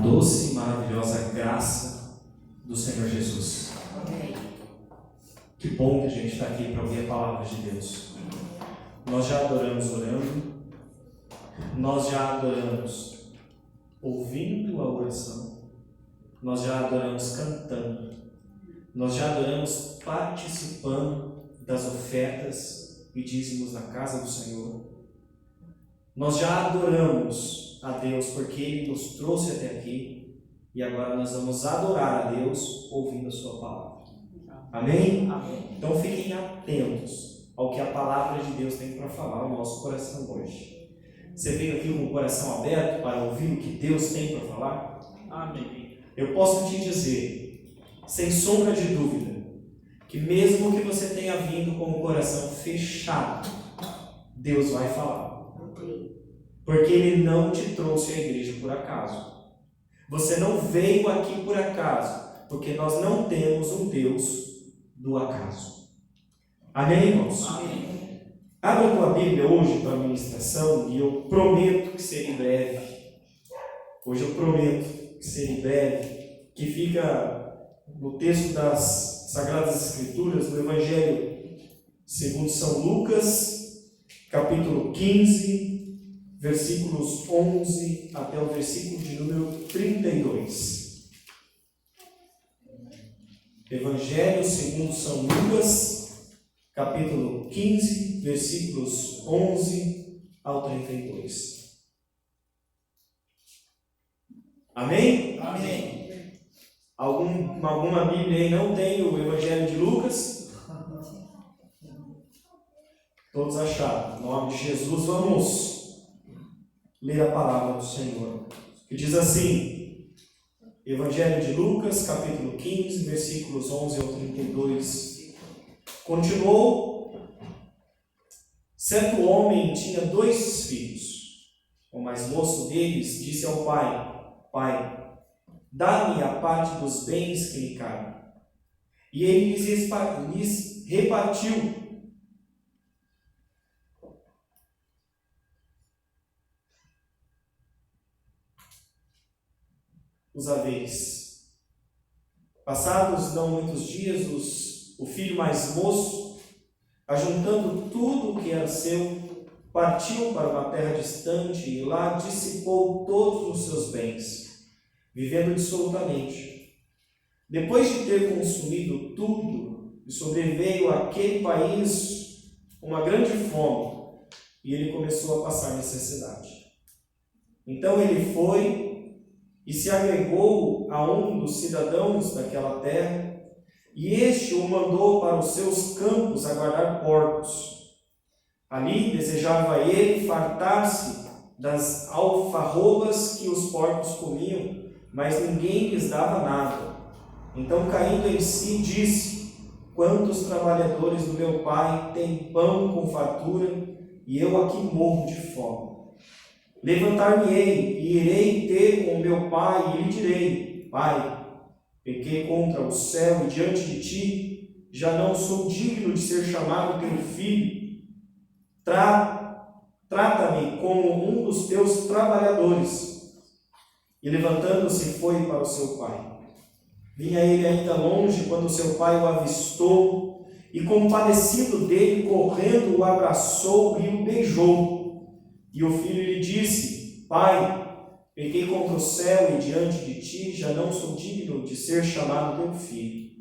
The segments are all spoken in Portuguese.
doce e maravilhosa graça do Senhor Jesus. Amém. Que bom que a gente está aqui para ouvir a palavra de Deus. Nós já adoramos orando, nós já adoramos ouvindo a oração, nós já adoramos cantando, nós já adoramos participando das ofertas e dízimos na casa do Senhor. Nós já adoramos a Deus porque Ele nos trouxe até aqui e agora nós vamos adorar a Deus ouvindo a Sua palavra. Amém? Amém. Então fiquem atentos ao que a palavra de Deus tem para falar ao nosso coração hoje. Você veio aqui com o coração aberto para ouvir o que Deus tem para falar? Amém. Eu posso te dizer, sem sombra de dúvida, que mesmo que você tenha vindo com o coração fechado, Deus vai falar. Porque Ele não te trouxe à igreja por acaso. Você não veio aqui por acaso, porque nós não temos um Deus do acaso. Amém, irmãos? Amém. Abra tua Bíblia hoje para a ministração e eu prometo que serei breve. Hoje eu prometo que serei breve, que fica no texto das Sagradas Escrituras, no Evangelho segundo São Lucas, capítulo 15, versículos 11 até o versículo de número 32. Evangelho segundo São Lucas, capítulo 15, versículos 11 ao 32. Amém? Amém. Alguma Bíblia aí não tem o Evangelho de Lucas? Todos acharam? Em nome de Jesus, vamos ler a palavra do Senhor, que diz assim, Evangelho de Lucas, capítulo 15, versículos 11 ao 32. Continuou, certo homem tinha 2 filhos. O mais moço deles disse ao pai, Pai, dá-me a parte dos bens que me cabem. E ele lhes repartiu os haveres. Passados não muitos dias, o filho mais moço, ajuntando tudo o que era seu, partiu para uma terra distante e lá dissipou todos os seus bens, vivendo dissolutamente. Depois de ter consumido tudo, sobreveio àquele país uma grande fome e ele começou a passar necessidade. Então ele foi e se agregou a um dos cidadãos daquela terra, e este o mandou para os seus campos a guardar porcos. Ali desejava ele fartar-se das alfarrobas que os porcos comiam, mas ninguém lhes dava nada. Então, caindo em si, disse, quantos trabalhadores do meu pai têm pão com fartura, e eu aqui morro de fome. Levantar-me-ei e irei ter com o meu pai e lhe direi, Pai, pequei contra o céu e diante de ti, já não sou digno de ser chamado teu filho. Trata-me como um dos teus trabalhadores. E levantando-se foi para o seu pai. Vinha ele ainda longe quando seu pai o avistou e compadecido dele, correndo, o abraçou e o beijou. E o filho lhe disse, Pai, pequei contra o céu e diante de ti, já não sou digno de ser chamado teu filho.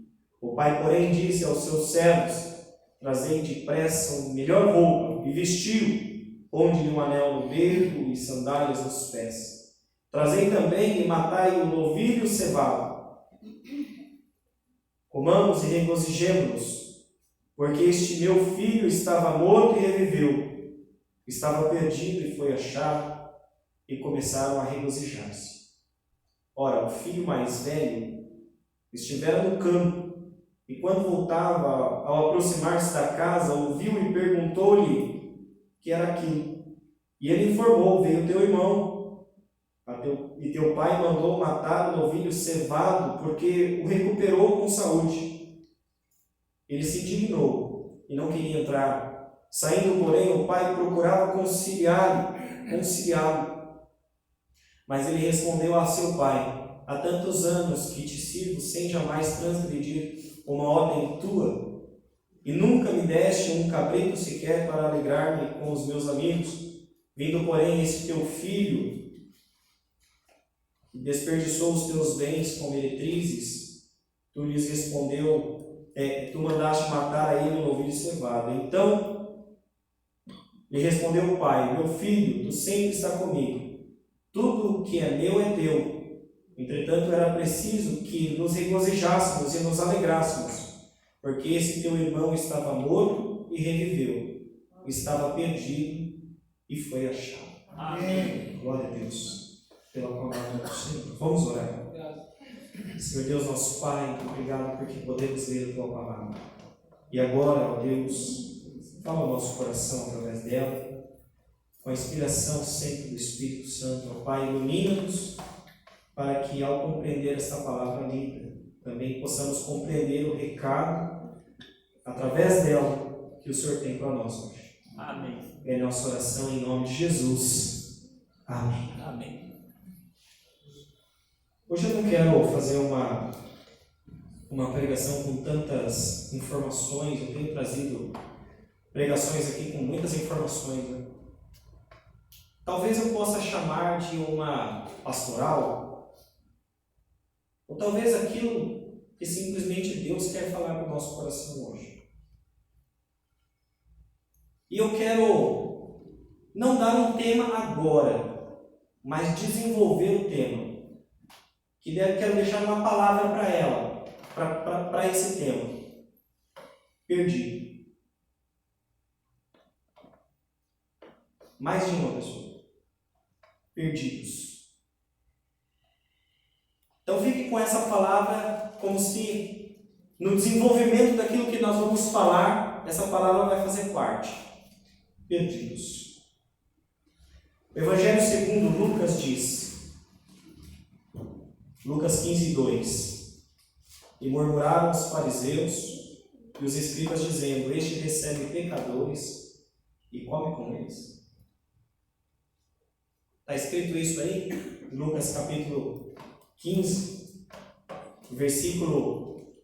O pai, porém, disse aos seus servos, trazei depressa a melhor roupa e vestiu, ponde-lhe um anel no dedo e sandálias nos pés. Trazei também e matai o novilho cevado. Comamos e regozijemo-nos, porque este meu filho estava morto e reviveu. Estava perdido e foi achado, e começaram a regozijar-se. Ora, o filho mais velho estivera no campo, e quando voltava, ao aproximar-se da casa, ouviu e perguntou-lhe que era aquilo. E ele informou, veio teu irmão, e teu pai mandou matar o novilho cevado, porque o recuperou com saúde. Ele se indignou e não queria entrar. Saindo, porém, o pai procurava conciliá-lo. Mas ele respondeu a seu pai: há tantos anos que te sirvo sem jamais transgredir uma ordem tua, e nunca me deste um cabrito sequer para alegrar-me com os meus amigos. Vindo, porém, esse teu filho, que desperdiçou os teus bens com meretrizes, tu lhes respondeu, tu mandaste matar a ele um novilho cevado. Então lhe respondeu o pai: meu filho, tu sempre está comigo, tudo o que é meu é teu. Entretanto, era preciso que nos regozijássemos e nos alegrássemos, porque esse teu irmão estava morto e reviveu, estava perdido e foi achado. Amém. Glória a Deus pela palavra do Senhor. Vamos orar. Senhor Deus, nosso Pai, obrigado porque podemos ler a tua palavra. E agora, ó Deus, fala ao nosso coração através dela, com a inspiração sempre do Espírito Santo. Ó Pai, ilumina-nos para que, ao compreender esta palavra lida, também possamos compreender o recado através dela que o Senhor tem para nós hoje. Amém. É nossa oração em nome de Jesus. Amém. Amém. Hoje eu não quero fazer uma pregação com tantas informações. Eu tenho trazido pregações aqui com muitas informações, né? Talvez eu possa chamar de uma pastoral, ou talvez aquilo que simplesmente Deus quer falar para o nosso coração hoje. E eu quero não dar um tema agora, mas desenvolver o tema. Quero deixar uma palavra para ela, para esse tema. Perdido. Mais de uma pessoa. Perdidos. Então fique com essa palavra como se no desenvolvimento daquilo que nós vamos falar, essa palavra vai fazer parte. Perdidos. O Evangelho segundo Lucas diz, Lucas 15, 2: e murmuraram os fariseus e os escribas, dizendo: este recebe pecadores e come com eles. Está escrito isso aí? Lucas capítulo 15, versículo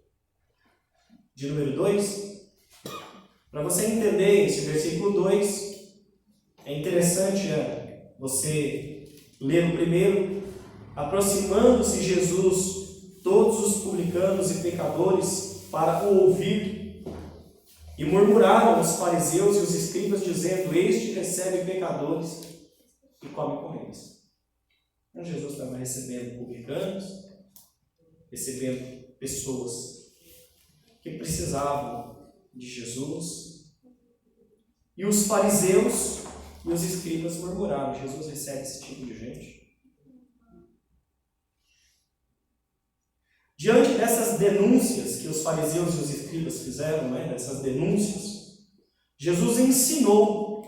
de número 2. Para você entender esse versículo 2, é interessante você ler o primeiro. Aproximando-se Jesus, todos os publicanos e pecadores, para o ouvir, e murmuraram os fariseus e os escribas, dizendo: este recebe pecadores e come com eles. Então Jesus estava recebendo publicanos, recebendo pessoas que precisavam de Jesus, e os fariseus e os escribas murmuraram: Jesus recebe esse tipo de gente. Diante dessas denúncias que os fariseus e os escribas fizeram, dessas denúncias, Jesus ensinou.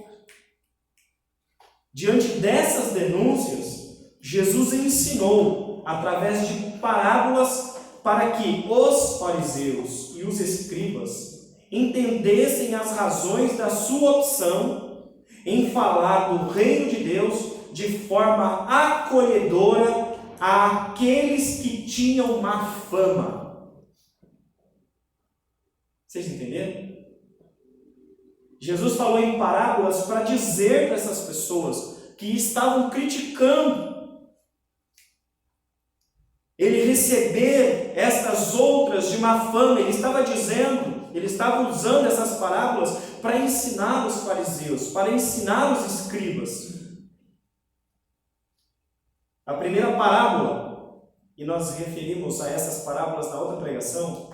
Diante dessas denúncias, Jesus ensinou através de parábolas para que os fariseus e os escribas entendessem as razões da sua opção em falar do reino de Deus de forma acolhedora àqueles que tinham má fama. Vocês entenderam? Jesus falou em parábolas para dizer para essas pessoas que estavam criticando ele receber estas outras de má fama. Ele estava dizendo, ele estava usando essas parábolas para ensinar os fariseus, para ensinar os escribas. A primeira parábola, e nós referimos a essas parábolas na outra pregação,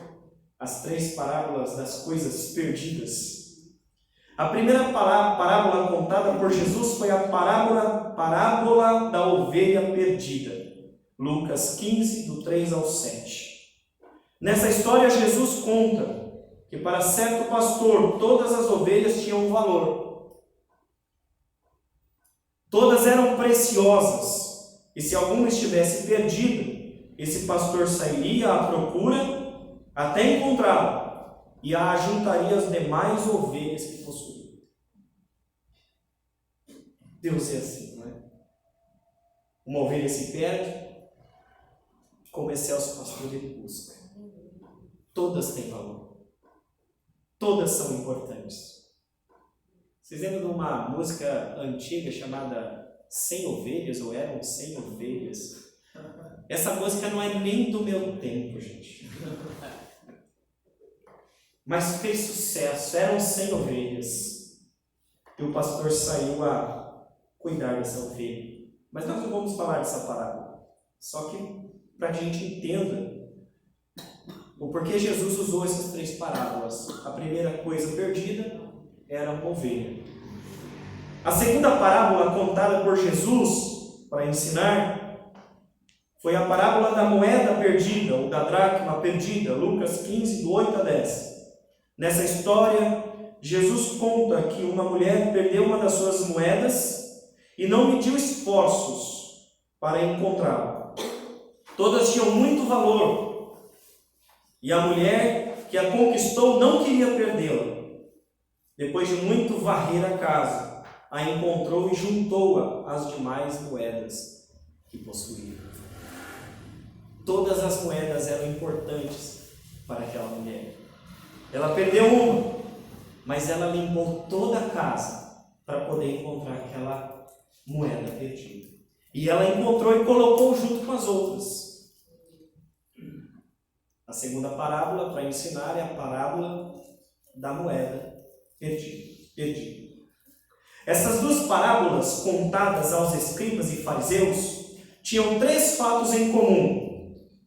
as 3 parábolas das coisas perdidas. A primeira parábola contada por Jesus foi a parábola da ovelha perdida. Lucas 15, do 3 ao 7. Nessa história, Jesus conta que para certo pastor todas as ovelhas tinham um valor. Todas eram preciosas. E se alguma estivesse perdida, esse pastor sairia à procura até encontrá-la e a ajuntaria às demais ovelhas que possuía. Deus é assim, não é? Uma ovelha se perde, como excelso pastor ele busca. Todas têm valor. Todas são importantes. Vocês lembram de uma música antiga chamada 100 Ovelhas, ou eram 100 Ovelhas? Essa música não é nem do meu tempo, gente. Mas fez sucesso, eram 100 ovelhas. E o pastor saiu a cuidar dessa ovelha. Mas nós não vamos falar dessa parábola. Só que para que a gente entenda o porquê Jesus usou essas 3 parábolas. A primeira coisa perdida era uma ovelha. A segunda parábola contada por Jesus para ensinar foi a parábola da moeda perdida, ou da dracma perdida, Lucas 15, do 8 a 10. Nessa história, Jesus conta que uma mulher perdeu uma das suas moedas e não mediu esforços para encontrá-la. Todas tinham muito valor, e a mulher que a conquistou não queria perdê-la. Depois de muito varrer a casa, a encontrou e juntou-a às demais moedas que possuía. Todas as moedas eram importantes para aquela mulher. Ela perdeu uma, mas ela limpou toda a casa para poder encontrar aquela moeda perdida. E ela encontrou e colocou junto com as outras. A segunda parábola para ensinar é a parábola da moeda perdida. Essas 2 parábolas contadas aos escribas e fariseus tinham 3 fatos em comum.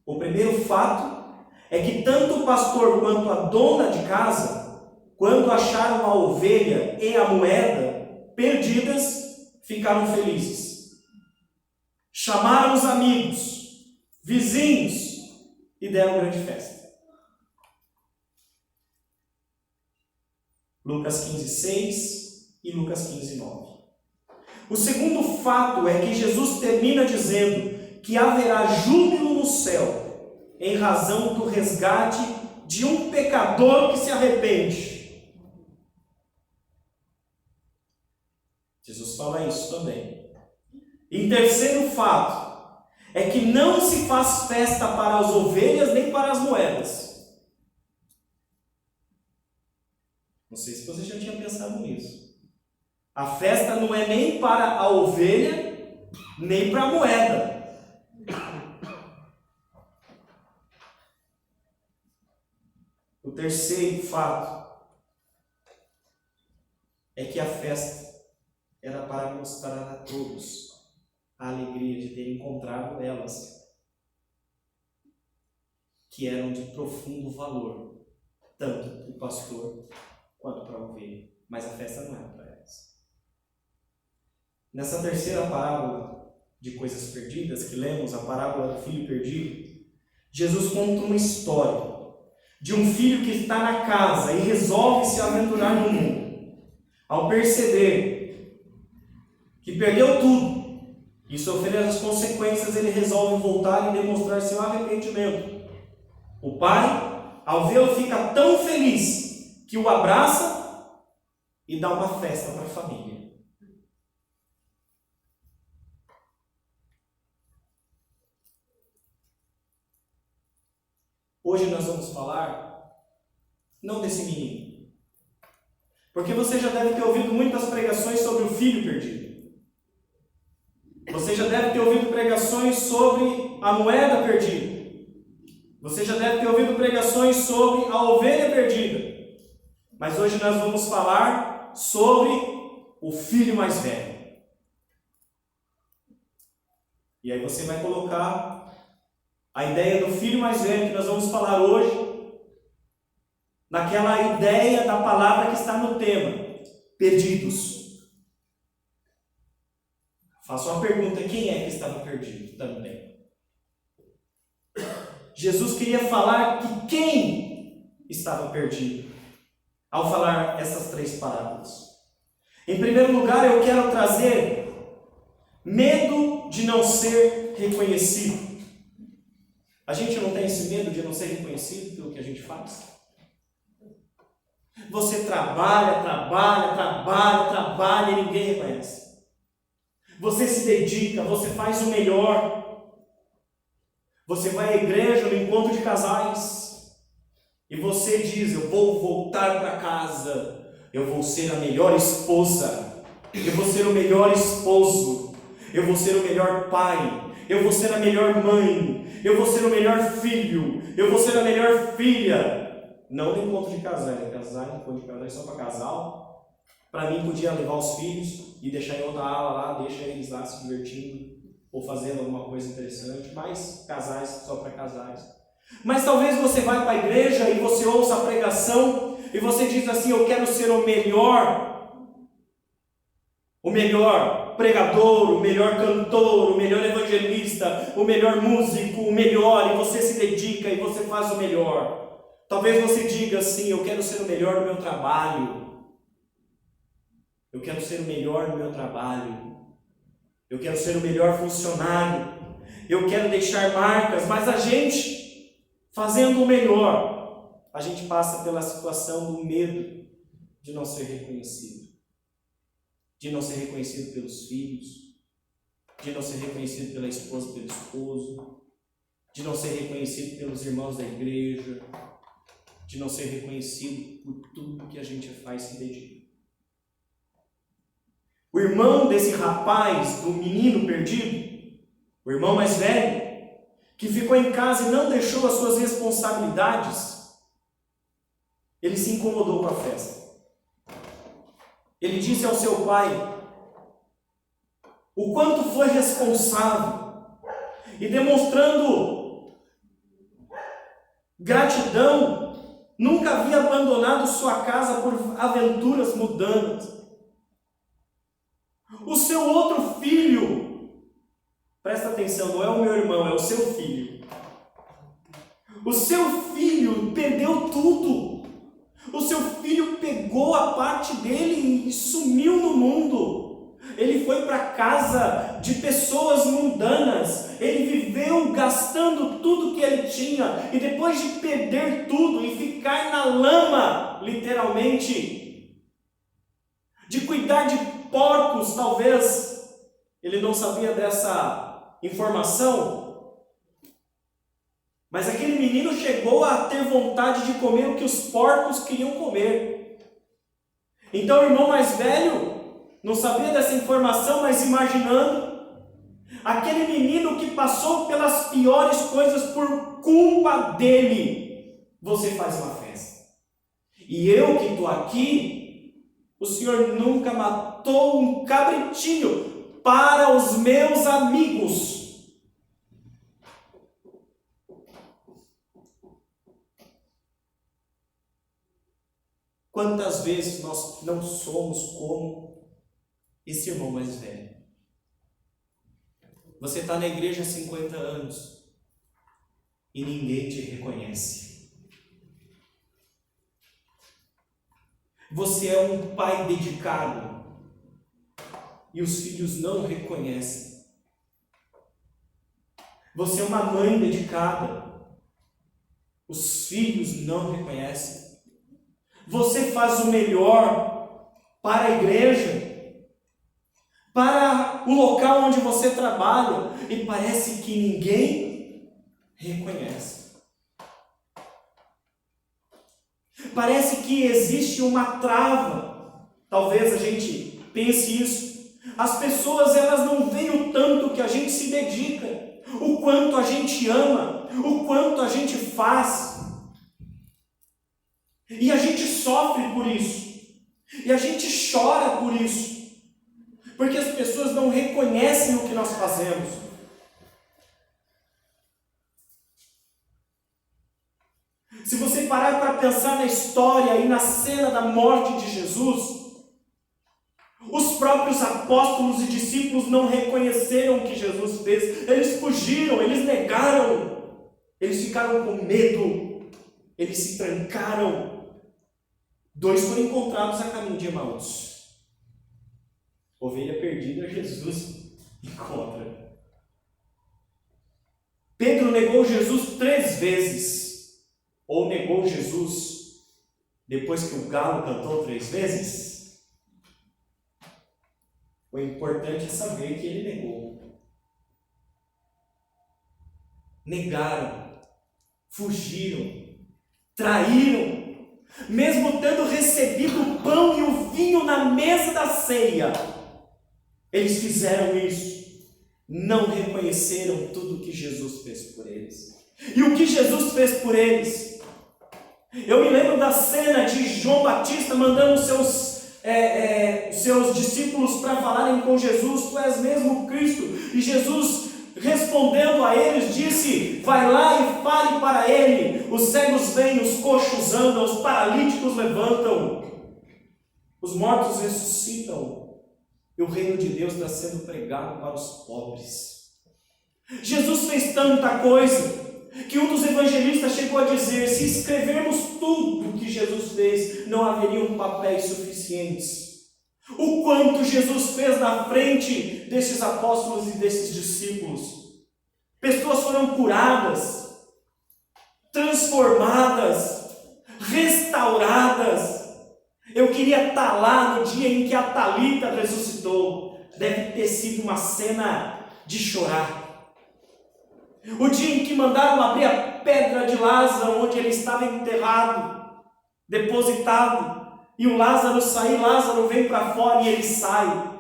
O primeiro fato é que tanto o pastor quanto a dona de casa, quando acharam a ovelha e a moeda perdidas, ficaram felizes. Chamaram os amigos, vizinhos e deram grande festa. Lucas 15, 6 e Lucas 15, 9. O segundo fato é que Jesus termina dizendo que haverá júbilo no céu em razão do resgate de um pecador que se arrepende. Jesus fala isso também. Em terceiro fato, é que não se faz festa para as ovelhas nem para as moedas. Não sei se você já tinha pensado nisso. A festa não é nem para a ovelha, nem para a moeda. O terceiro fato é que a festa era para mostrar a todos a alegria de ter encontrado elas, que eram de profundo valor, tanto para o pastor quanto para a ovelha. Mas a festa não era para elas. Nessa terceira parábola de coisas perdidas, que lemos, a parábola do filho perdido, Jesus conta uma história de um filho que está na casa e resolve se aventurar no mundo. Ao perceber que perdeu tudo e sofrer as consequências, ele resolve voltar e demonstrar seu arrependimento. O pai, ao vê-lo, fica tão feliz que o abraça e dá uma festa para a família. Hoje nós vamos falar não desse menino, porque você já deve ter ouvido muitas pregações sobre o filho perdido. Você já deve ter ouvido pregações sobre a moeda perdida. Você já deve ter ouvido pregações sobre a ovelha perdida. Mas hoje nós vamos falar sobre o filho mais velho. E aí você vai colocar a ideia do filho mais velho que nós vamos falar hoje naquela ideia da palavra que está no tema, perdidos. Faço uma pergunta, quem é que estava perdido também? Jesus queria falar que quem estava perdido ao falar essas 3 parábolas. Em primeiro lugar, eu quero trazer medo de não ser reconhecido. A gente não tem esse medo de não ser reconhecido pelo que a gente faz? Você trabalha e ninguém reconhece. você se dedica, você faz o melhor. Você vai à igreja no encontro de casais e você diz: eu vou voltar para casa, eu vou ser a melhor esposa, eu vou ser o melhor esposo, eu vou ser o melhor pai, eu vou ser a melhor mãe, eu vou ser o melhor filho, eu vou ser a melhor filha. Não no encontro de casais, encontro de casais só para casal. Para mim podia levar os filhos e deixar em outra ala lá, deixa eles lá se divertindo ou fazendo alguma coisa interessante, mas casais só para casais. Mas talvez você vá para a igreja e você ouça a pregação e você diz assim: eu quero ser o melhor pregador, o melhor cantor, o melhor evangelista, o melhor músico, o melhor, e você se dedica e você faz o melhor. Talvez você diga assim: eu quero ser o melhor no meu trabalho, eu quero ser o melhor no meu trabalho, eu quero ser o melhor funcionário, eu quero deixar marcas, mas a gente, fazendo o melhor, a gente passa pela situação do medo de não ser reconhecido. De não ser reconhecido pelos filhos, de não ser reconhecido pela esposa, pelo esposo, de não ser reconhecido pelos irmãos da igreja, de não ser reconhecido por tudo que a gente faz e se dedica. O irmão desse rapaz, do menino perdido, o irmão mais velho, que ficou em casa e não deixou as suas responsabilidades, ele se incomodou com a festa. Ele disse ao seu pai o quanto foi responsável e demonstrando gratidão, nunca havia abandonado sua casa por aventuras mundanas. O seu outro filho, presta atenção, não é o meu irmão, é o seu filho. O seu filho perdeu tudo. O seu filho pegou a parte dele e sumiu no mundo. Ele foi para casa de pessoas mundanas. Ele viveu gastando tudo que ele tinha. E depois de perder tudo e ficar na lama, literalmente, de cuidar de porcos, talvez, ele não sabia dessa informação. Mas aquele menino chegou a ter vontade de comer o que os porcos queriam comer. Então o irmão mais velho não sabia dessa informação, mas imaginando aquele menino que passou pelas piores coisas por culpa dele. Você faz uma festa. E eu que estou aqui, o Senhor nunca matou um cabritinho para os meus amigos. Quantas vezes nós não somos como esse irmão mais velho? Você está na igreja há 50 anos e ninguém te reconhece. Você é um pai dedicado e os filhos não reconhecem. Você é uma mãe dedicada, os filhos não reconhecem. Você faz o melhor para a igreja, para o local onde você trabalha, e parece que ninguém reconhece. Parece que existe uma trava. Talvez a gente pense isso. As pessoas, elas não veem o tanto que a gente se dedica, o quanto a gente ama, o quanto a gente faz. E a gente sofre por isso. E a gente chora por isso. Porque as pessoas não reconhecem o que nós fazemos. Se você parar para pensar na história e na cena da morte de Jesus, os próprios apóstolos e discípulos não reconheceram o que Jesus fez. Eles fugiram, eles negaram. Eles ficaram com medo. Eles se trancaram. 2 foram encontrados a caminho de Emaús. Ovelha perdida, Jesus encontra. Pedro negou Jesus 3 vezes. Ou negou Jesus depois que o galo cantou 3 vezes? O importante é saber que ele negou. Negaram, fugiram, traíram, mesmo tendo recebido o pão e o vinho na mesa da ceia. Eles fizeram isso, não reconheceram tudo o que Jesus fez por eles. E o que Jesus fez por eles? Eu me lembro da cena de João Batista mandando os seus discípulos para falarem com Jesus: tu és mesmo Cristo. E Jesus, respondendo a eles, disse: vai lá e fale para ele. Os cegos vêm, os coxos andam, os paralíticos levantam, os mortos ressuscitam. E o reino de Deus está sendo pregado para os pobres. Jesus fez tanta coisa que um dos evangelistas chegou a dizer: se escrevermos tudo o que Jesus fez, não haveriam papéis suficientes. O quanto Jesus fez na frente desses apóstolos e desses discípulos. Pessoas foram curadas, transformadas, restauradas. Eu queria estar lá no dia em que a Talita ressuscitou. Deve ter sido uma cena de chorar. O dia em que mandaram abrir a pedra de Lázaro, onde ele estava enterrado, depositado, e o Lázaro sair, Lázaro vem para fora e ele sai.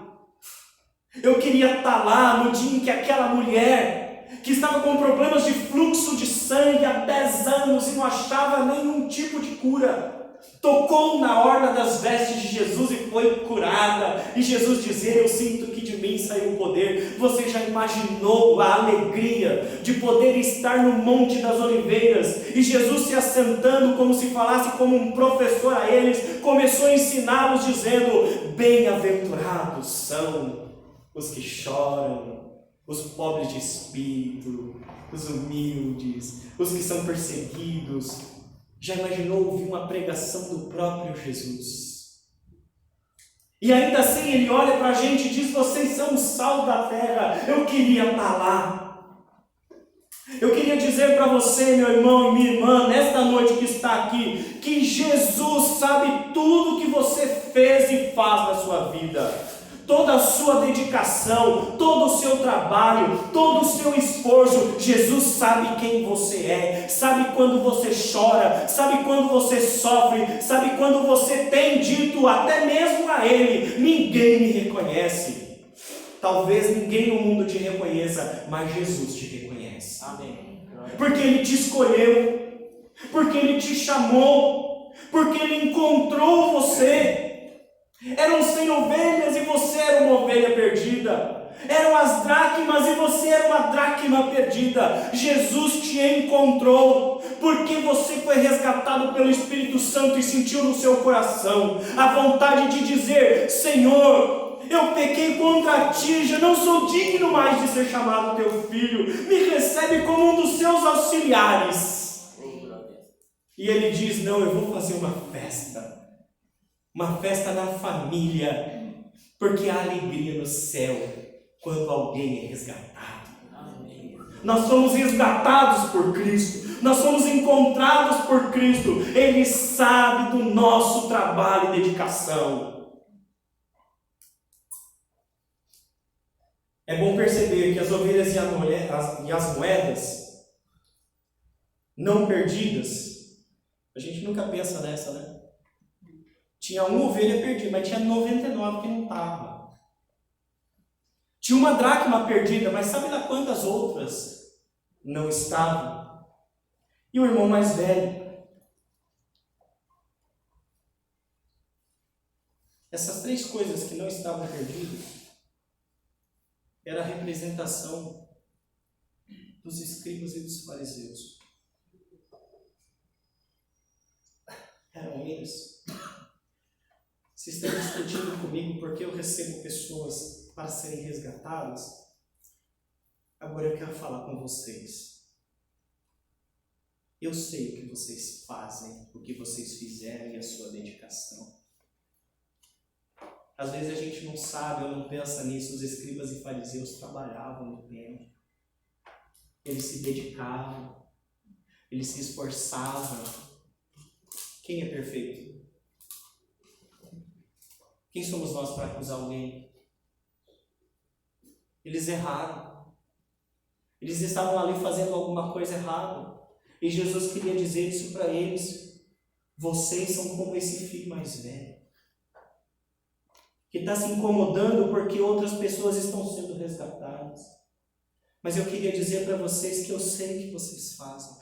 Eu queria estar lá no dia em que aquela mulher, que estava com problemas de fluxo de sangue há 10 anos e não achava nenhum tipo de cura, tocou na orla das vestes de Jesus e foi curada. E Jesus dizia: eu sinto que de mim saiu o poder. Você já imaginou a alegria de poder estar no Monte das Oliveiras e Jesus se assentando como se falasse como um professor a eles, começou a ensiná-los dizendo: bem-aventurados são os que choram, os pobres de espírito, os humildes, os que são perseguidos. Já imaginou ouvir uma pregação do próprio Jesus? E ainda assim ele olha para a gente e diz: vocês são o sal da terra. Eu queria estar lá. Eu queria dizer para você, meu irmão e minha irmã, nesta noite que está aqui, que Jesus sabe tudo o que você fez e faz na sua vida. Toda a sua dedicação, todo o seu trabalho, todo o seu esforço. Jesus sabe quem você é, sabe quando você chora, sabe quando você sofre, sabe quando você tem dito até mesmo a Ele: ninguém me reconhece. Talvez ninguém no mundo te reconheça, mas Jesus te reconhece. Amém. Porque Ele te escolheu, porque Ele te chamou, porque Ele encontrou você. Eram 100 ovelhas e você era uma ovelha perdida. Eram as dracmas e você era uma dracma perdida. Jesus te encontrou porque você foi resgatado pelo Espírito Santo e sentiu no seu coração a vontade de dizer: Senhor, eu pequei contra ti, já não sou digno mais de ser chamado teu filho. Me recebe como um dos seus auxiliares. E ele diz: não, eu vou fazer uma festa. Uma festa na família, porque há alegria no céu quando alguém é resgatado. Amém. Nós somos resgatados por Cristo, nós somos encontrados por Cristo. Ele sabe do nosso trabalho e dedicação. É bom perceber que as ovelhas e as moedas não perdidas, a gente nunca pensa nessa, né? Tinha uma ovelha perdida, mas tinha 99 que não estava. Tinha uma dracma perdida, mas sabe lá quantas outras não estavam? E o irmão mais velho? Essas 3 coisas que não estavam perdidas era a representação dos escribas e dos fariseus. Eram eles. Se estão discutindo comigo porque eu recebo pessoas para serem resgatadas, agora eu quero falar com vocês. Eu sei o que vocês fazem, o que vocês fizeram e a sua dedicação. Às vezes a gente não sabe ou não pensa nisso. Os escribas e fariseus trabalhavam no templo. Eles se dedicavam. Eles se esforçavam. Quem é perfeito? Quem somos nós para acusar alguém? Eles erraram. Eles estavam ali fazendo alguma coisa errada. E Jesus queria dizer isso para eles. Vocês são como esse filho mais velho, que está se incomodando porque outras pessoas estão sendo resgatadas. Mas eu queria dizer para vocês que eu sei o que vocês fazem.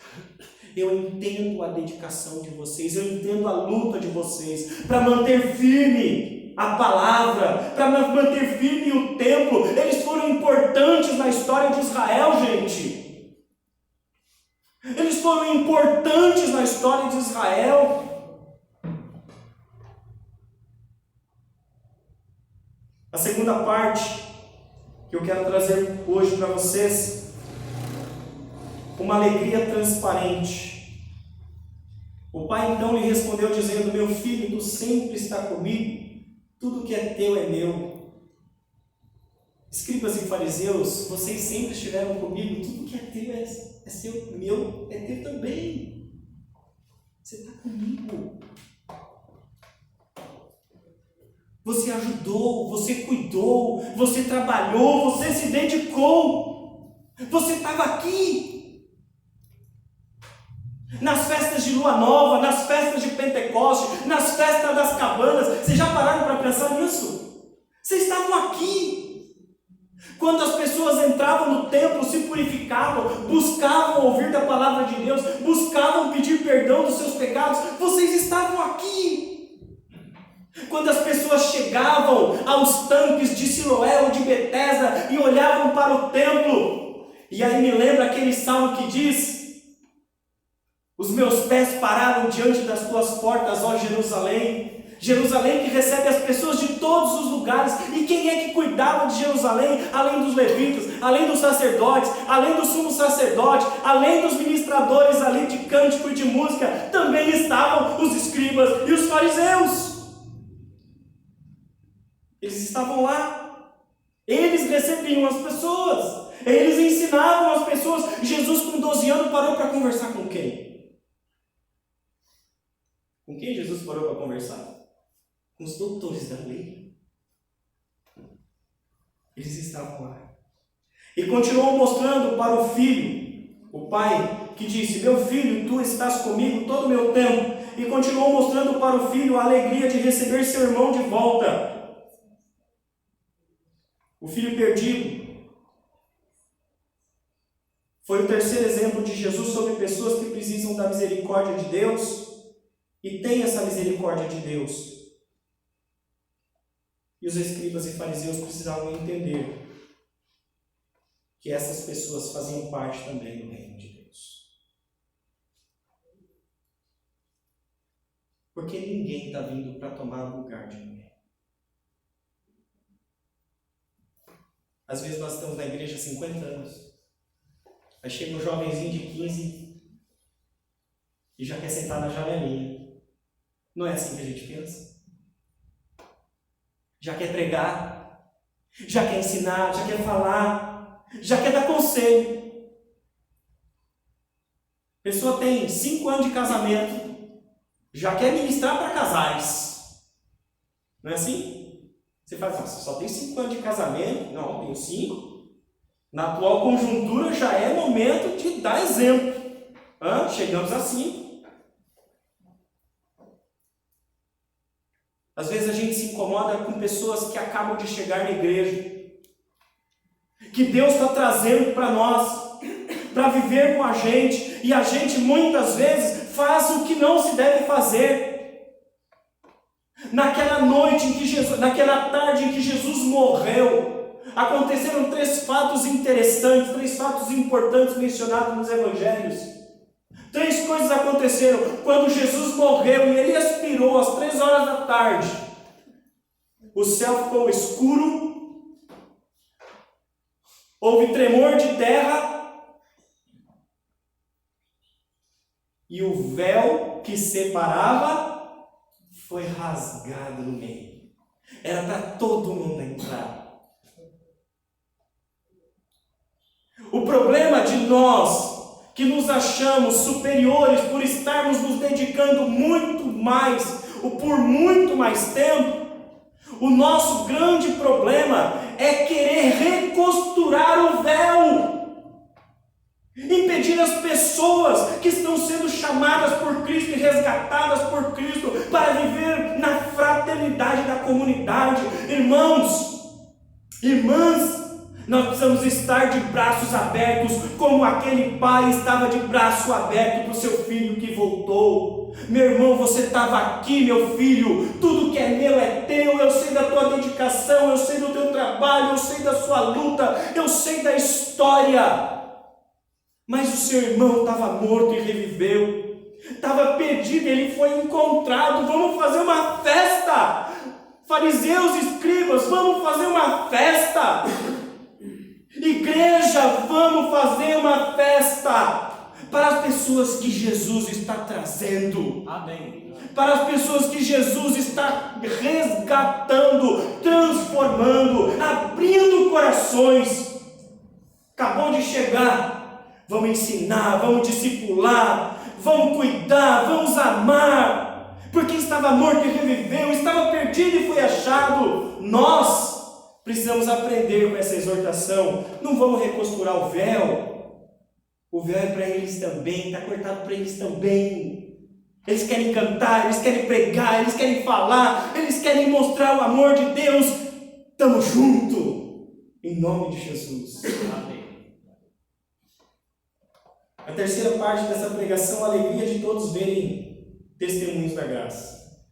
Eu entendo a dedicação de vocês, eu entendo a luta de vocês para manter firme a palavra, para manter firme o templo. Eles foram importantes na história de Israel, gente. Eles foram importantes na história de Israel. A segunda parte que eu quero trazer hoje para vocês, uma alegria transparente. O pai então lhe respondeu dizendo: meu filho, tu sempre está comigo, tudo que é teu é meu. Escribas e fariseus, vocês sempre estiveram comigo, tudo que é teu é seu, meu é teu também. Você está comigo. Você ajudou, você cuidou, você trabalhou, você se dedicou. Você estava aqui. Nas festas de Lua Nova, nas festas de Pentecostes, nas festas das cabanas. Vocês já pararam para pensar nisso? Vocês estavam aqui. Quando as pessoas entravam no templo, se purificavam, buscavam ouvir da palavra de Deus, buscavam pedir perdão dos seus pecados, vocês estavam aqui. Quando as pessoas chegavam aos tanques de Siloé ou de Betesda e olhavam para o templo, e aí me lembra aquele salmo que diz: os meus pés pararam diante das tuas portas, ó Jerusalém. Jerusalém que recebe as pessoas de todos os lugares. E quem é que cuidava de Jerusalém? Além dos levitas, além dos sacerdotes, além do sumo sacerdote, além dos ministradores ali de cântico e de música, também estavam os escribas e os fariseus. Eles estavam lá. Eles recebiam as pessoas. Eles ensinavam as pessoas. Jesus com 12 anos parou para conversar com quem? Com quem Jesus parou para conversar? Com os doutores da lei. Eles estavam lá. E continuou mostrando para o filho, o pai, que disse: meu filho, tu estás comigo todo o meu tempo. E continuou mostrando para o filho a alegria de receber seu irmão de volta. O filho perdido foi o terceiro exemplo de Jesus sobre pessoas que precisam da misericórdia de Deus e tem essa misericórdia de Deus. E os escribas e fariseus precisavam entender que essas pessoas faziam parte também do reino de Deus. Porque ninguém está vindo para tomar o lugar de ninguém. Às vezes nós estamos na igreja há 50 anos. Aí chega um jovenzinho de 15 e já quer sentar na janelinha. Não é assim que a gente pensa? Já quer pregar, já quer ensinar, já quer falar, já quer dar conselho. A pessoa tem 5 anos de casamento, já quer ministrar para casais. Não é assim? Você faz, você só tem 5 anos de casamento? Não, tenho 5. Na atual conjuntura já é momento de dar exemplo. Chegamos a 5. Às vezes a gente se incomoda com pessoas que acabam de chegar na igreja, que Deus está trazendo para nós, para viver com a gente, e a gente muitas vezes faz o que não se deve fazer. Naquela noite em que Jesus, naquela tarde em que Jesus morreu, aconteceram 3 fatos interessantes, 3 fatos importantes mencionados nos evangelhos. 3 coisas aconteceram. Quando Jesus morreu e ele expirou às 3 horas da tarde, o céu ficou escuro, houve tremor de terra e o véu que separava foi rasgado no meio. Era para todo mundo entrar. O problema de nós que nos achamos superiores por estarmos nos dedicando muito mais, ou por muito mais tempo, o nosso grande problema é querer reconstruir as pessoas que estão sendo chamadas por Cristo e resgatadas por Cristo para viver na fraternidade da comunidade. Irmãos, irmãs, nós precisamos estar de braços abertos, como aquele pai estava de braço aberto para o seu filho que voltou. Meu irmão, você estava aqui, meu filho, tudo que é meu é teu, eu sei da tua dedicação, eu sei do teu trabalho, eu sei da sua luta, eu sei da história. Mas o seu irmão estava morto e reviveu, estava perdido, ele foi encontrado. Vamos fazer uma festa, fariseus e escribas, vamos fazer uma festa. Igreja, vamos fazer uma festa para as pessoas que Jesus está trazendo. Amém. Para as pessoas que Jesus está resgatando, transformando, abrindo corações. Acabou de chegar, vamos ensinar, vamos discipular, vamos cuidar, vamos amar, porque estava morto e reviveu, estava perdido e foi achado. Nós precisamos aprender com essa exortação. Não vamos recosturar o véu é para eles também, está cortado para eles também. Eles querem cantar, eles querem pregar, eles querem falar, eles querem mostrar o amor de Deus. Estamos juntos, em nome de Jesus. Amém. A terceira parte dessa pregação, a alegria de todos verem testemunhos da graça.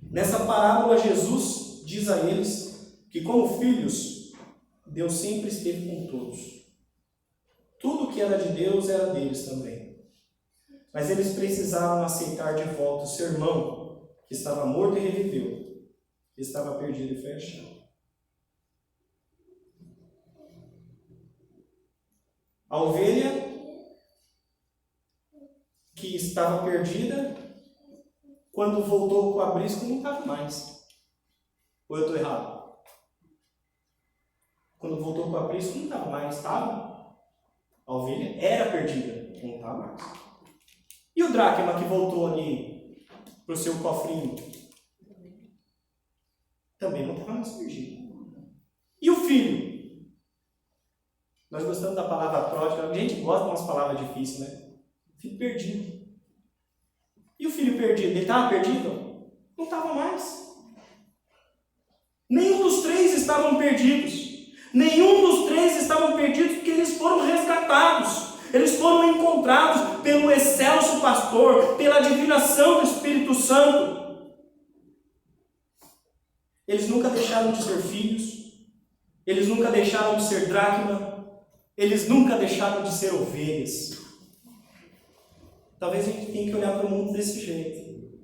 Nessa parábola, Jesus diz a eles que, como filhos, Deus sempre esteve com todos. Tudo que era de Deus era deles também. Mas eles precisavam aceitar de volta o seu irmão, que estava morto e reviveu, que estava perdido e foi achado. A ovelha que estava perdida, quando voltou com o aprisco, não estava mais. Ou eu estou errado? Quando voltou com o aprisco, não estava mais, estava? A ovelha era perdida, não estava mais. E o dracma que voltou ali para o seu cofrinho? Também não estava mais perdido. E o filho? Nós gostamos da palavra pródiga, a gente gosta de umas palavras difíceis, né? Filho perdido. E o filho perdido? Ele estava perdido? Não estava mais. Nenhum dos três estavam perdidos. Nenhum dos três estavam perdidos porque eles foram resgatados. Eles foram encontrados pelo excelso pastor, pela divinação do Espírito Santo. Eles nunca deixaram de ser filhos. Eles nunca deixaram de ser dracma. Eles nunca deixaram de ser ovelhas. Talvez a gente tenha que olhar para o mundo desse jeito.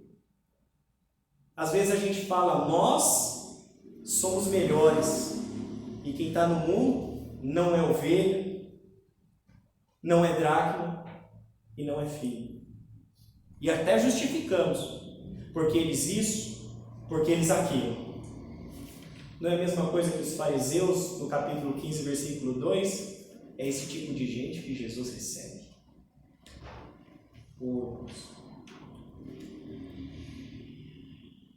Às vezes a gente fala, nós somos melhores. E quem está no mundo não é ovelha, não é dracma e não é filho. E até justificamos, porque eles isso, porque eles aquilo. Não é a mesma coisa que os fariseus, no capítulo 15, versículo 2, é esse tipo de gente que Jesus recebe.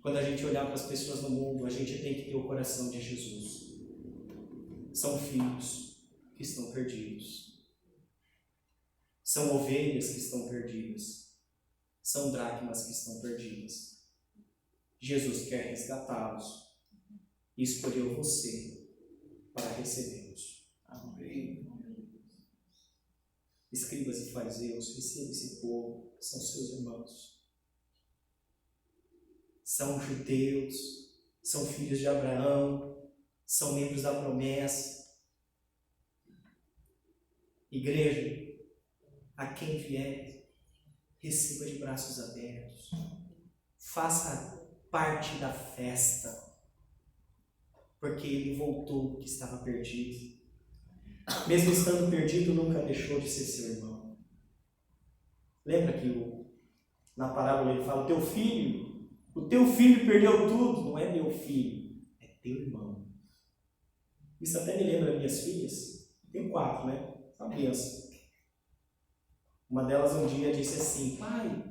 Quando a gente olhar para as pessoas no mundo, a gente tem que ter o coração de Jesus. São filhos que estão perdidos. São ovelhas que estão perdidas. São dracmas que estão perdidas. Jesus quer resgatá-los e escolheu você para recebê-los. Amém. Escribas e fariseus, receba esse povo, são seus irmãos. São judeus, são filhos de Abraão, são membros da promessa. Igreja, a quem vier, receba de braços abertos. Faça parte da festa, porque ele voltou que estava perdido. Mesmo estando perdido, nunca deixou de ser seu irmão. Lembra que na parábola ele fala, o teu filho perdeu tudo. Não é meu filho, é teu irmão. Isso até me lembra minhas filhas. Tenho 4, né? Uma criança. Uma delas um dia disse assim, pai,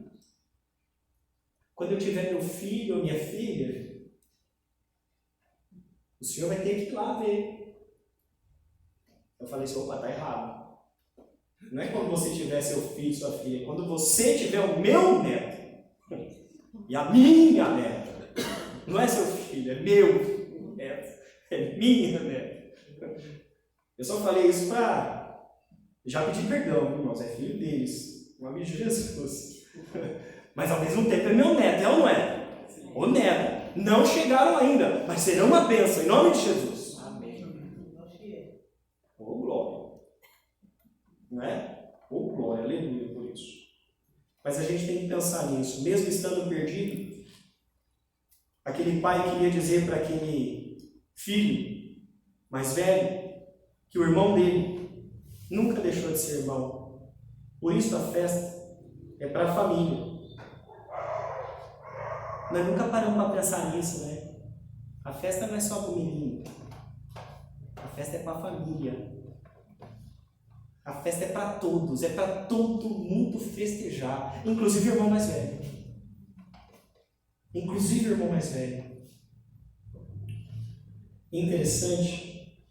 quando eu tiver meu filho ou minha filha, o senhor vai ter que ir lá ver. Eu falei assim, opa, tá errado. Não é quando você tiver seu filho, sua filha, é quando você tiver o meu neto e a minha neta. Não é seu filho, é meu neto, é minha neta. Eu só falei isso para já pedir perdão, irmãos, é filho deles, em nome de Jesus. Mas ao mesmo tempo é meu neto, é ou não é? Ô neto, não chegaram ainda, mas serão uma bênção, em nome de Jesus. Amém. Ô glória. Não é? Ô glória, aleluia por isso. Mas a gente tem que pensar nisso, mesmo estando perdido. Aquele pai queria dizer para aquele filho mais velho que o irmão dele nunca deixou de ser irmão. Por isso a festa é para a família. Nós nunca paramos para pensar nisso, né? A festa não é só para o menino. A festa é para a família. A festa é para todos, é para todo mundo festejar, inclusive o irmão mais velho. Inclusive o irmão mais velho. Interessante,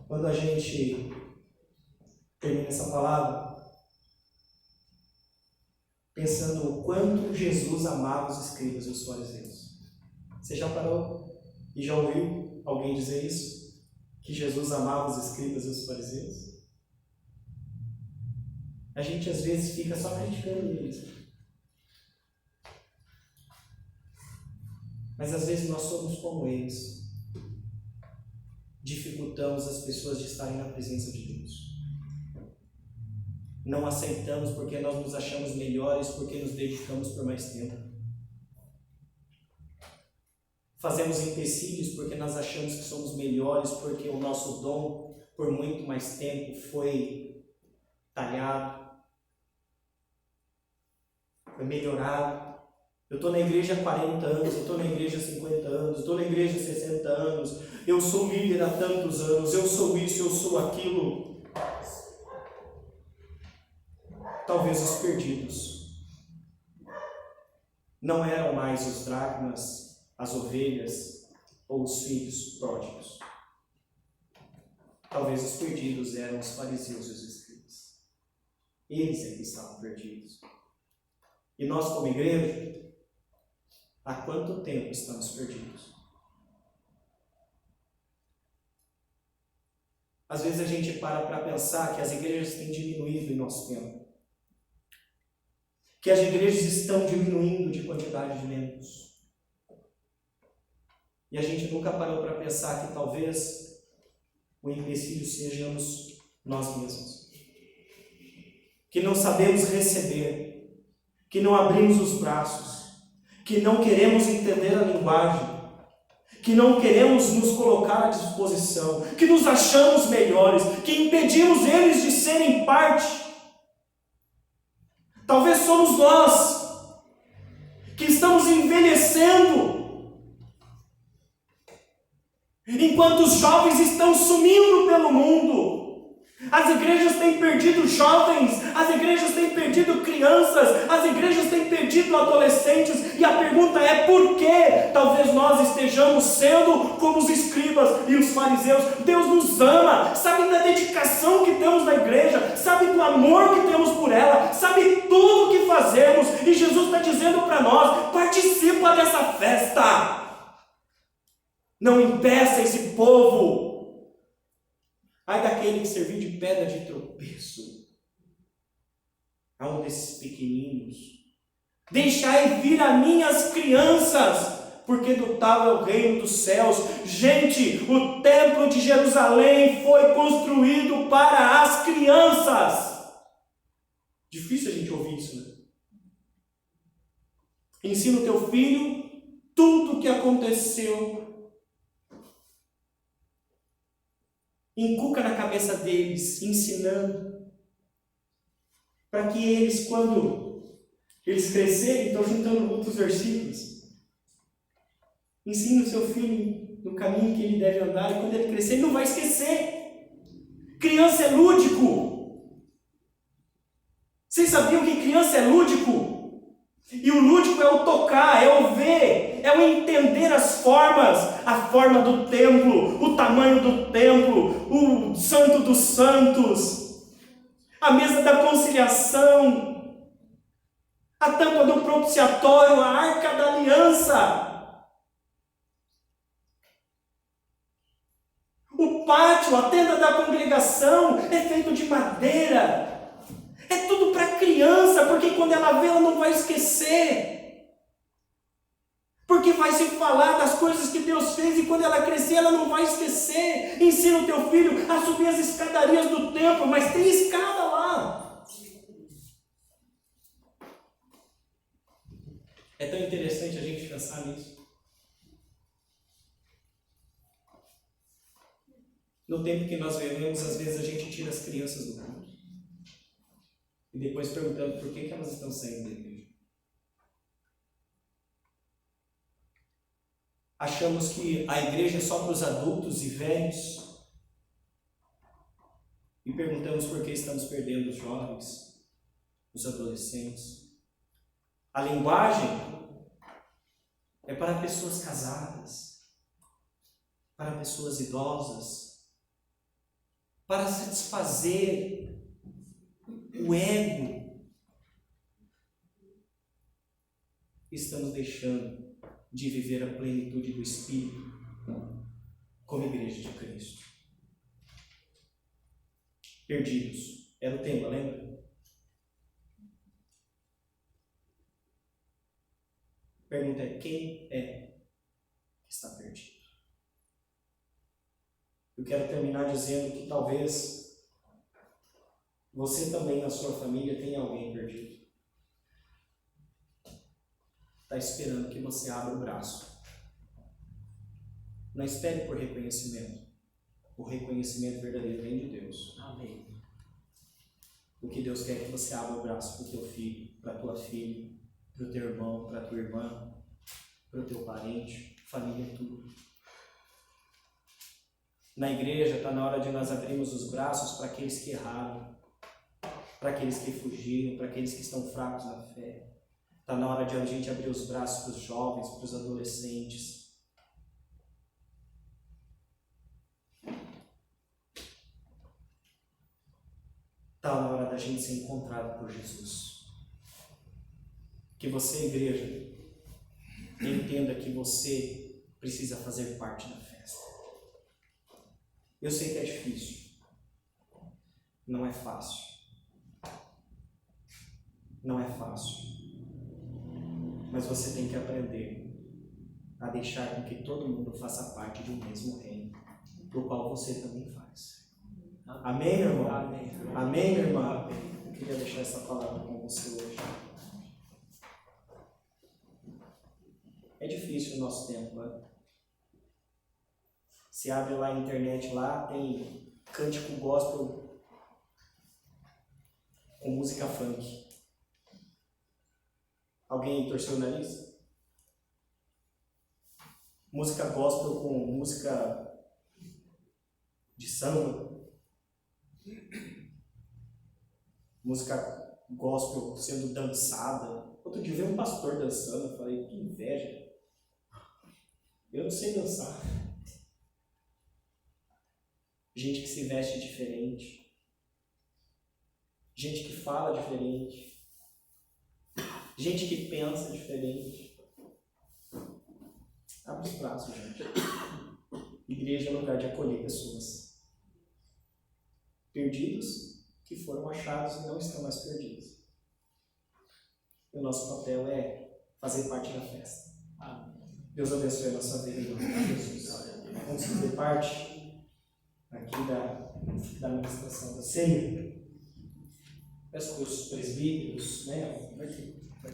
quando a gente termina essa palavra, pensando o quanto Jesus amava os escribas e os fariseus. Você já parou e já ouviu alguém dizer isso? Que Jesus amava os escribas e os fariseus? A gente às vezes fica só criticando eles. Mas às vezes nós somos como eles. Dificultamos as pessoas de estarem na presença de Deus. Não aceitamos porque nós nos achamos melhores, porque nos dedicamos por mais tempo. Fazemos empecilhos porque nós achamos que somos melhores, porque o nosso dom por muito mais tempo foi talhado, foi melhorado. Eu estou na igreja há 40 anos, eu estou na igreja há 50 anos, eu estou na igreja há 60 anos, eu sou líder há tantos anos, eu sou isso, eu sou aquilo. Talvez os perdidos não eram mais os dracmas, as ovelhas ou os filhos pródigos. Talvez os perdidos eram os fariseus e os escribas. Eles é que estavam perdidos. E nós, como igreja, há quanto tempo estamos perdidos? Às vezes a gente para pensar que as igrejas têm diminuído em nosso tempo. Que as igrejas estão diminuindo de quantidade de membros. E a gente nunca parou para pensar que talvez o empecilho sejamos nós mesmos. Que não sabemos receber, que não abrimos os braços, que não queremos entender a linguagem, que não queremos nos colocar à disposição, que nos achamos melhores, que impedimos eles de serem parte. Talvez somos nós que estamos envelhecendo, enquanto os jovens estão sumindo pelo mundo. As igrejas têm perdido jovens, as igrejas têm perdido crianças, as igrejas têm perdido adolescentes, e a pergunta é por que talvez nós estejamos sendo como os escribas e os fariseus. Deus nos ama, sabe da dedicação que temos na igreja, sabe do amor que temos por ela, sabe tudo o que fazemos, e Jesus está dizendo para nós: participa dessa festa, não impeça esse povo. Ai daquele que serviu de pedra de tropeço a um desses pequeninos. Deixai vir a mim as crianças, porque do tal é o reino dos céus. Gente, o templo de Jerusalém foi construído para as crianças. Difícil a gente ouvir isso, né? Ensina o teu filho tudo o que aconteceu. Inculca na cabeça deles, ensinando, para que eles, quando eles crescerem, estão juntando outros versículos. Ensina o seu filho no caminho que ele deve andar, e quando ele crescer, ele não vai esquecer. Criança é lúdico. Vocês sabiam que criança é lúdico? E o lúdico é o tocar, é o ver, é o entender as formas, a forma do templo, o tamanho do templo, o santo dos santos. a mesa da conciliação, a tampa do propiciatório, a arca da aliança, o pátio, a tenda da congregação é feito de madeira. É tudo para criança, porque quando ela vê, ela não vai esquecer. Porque vai se falar das coisas que Deus fez e quando ela crescer, ela não vai esquecer. Ensina o teu filho a subir as escadarias do templo, mas tem escada lá. É tão interessante a gente pensar nisso. No tempo que nós vivemos, às vezes a gente tira as crianças do culto. E depois perguntando por que elas estão saindo da igreja. Achamos que a igreja é só para os adultos e velhos. E perguntamos por que estamos perdendo os jovens, os adolescentes. A linguagem é para pessoas casadas, para pessoas idosas, para satisfazer o ego. Estamos deixando de viver a plenitude do Espírito como igreja de Cristo. Perdidos. Era o tema, lembra? A pergunta é: quem é que está perdido? Eu quero terminar dizendo que talvez você também na sua família tenha alguém perdido. Está esperando que você abra o braço. Não espere por reconhecimento. O reconhecimento verdadeiro vem de Deus. Amém. O que Deus quer é que você abra o braço para o teu filho, para a tua filha, para o teu irmão, para a tua irmã, para o teu parente. Família é tudo. Na igreja está na hora de nós abrirmos os braços para aqueles que erraram, para aqueles que fugiram, para aqueles que estão fracos na fé. Está na hora de a gente abrir os braços para os jovens, para os adolescentes. Está na hora da gente ser encontrado por Jesus. Que você, igreja, entenda que você precisa fazer parte da festa. Eu sei que é difícil. Não é fácil. Não é fácil. Mas você tem que aprender a deixar com que todo mundo faça parte de um mesmo reino, do qual você também faz. Amém, meu irmão? Amém, amém, minha irmã? Eu queria deixar essa palavra com você hoje. É difícil o nosso tempo, né? Se abre lá na internet, lá tem cântico gospel com música funk. Alguém torceu o nariz? Música gospel com música de samba. Música gospel sendo dançada. Outro dia veio um pastor dançando, eu falei, que inveja. Eu não sei dançar. Gente que se veste diferente. Gente que fala diferente. Gente que pensa diferente. Abre os braços, gente. Igreja é lugar de acolher pessoas. Perdidos que foram achados e não estão mais perdidos. E o nosso papel é fazer parte da festa. Deus abençoe a nossa vida em nome de Jesus. Vamos fazer parte aqui da administração da ceia. Peço que os presbíteros, né, vai ter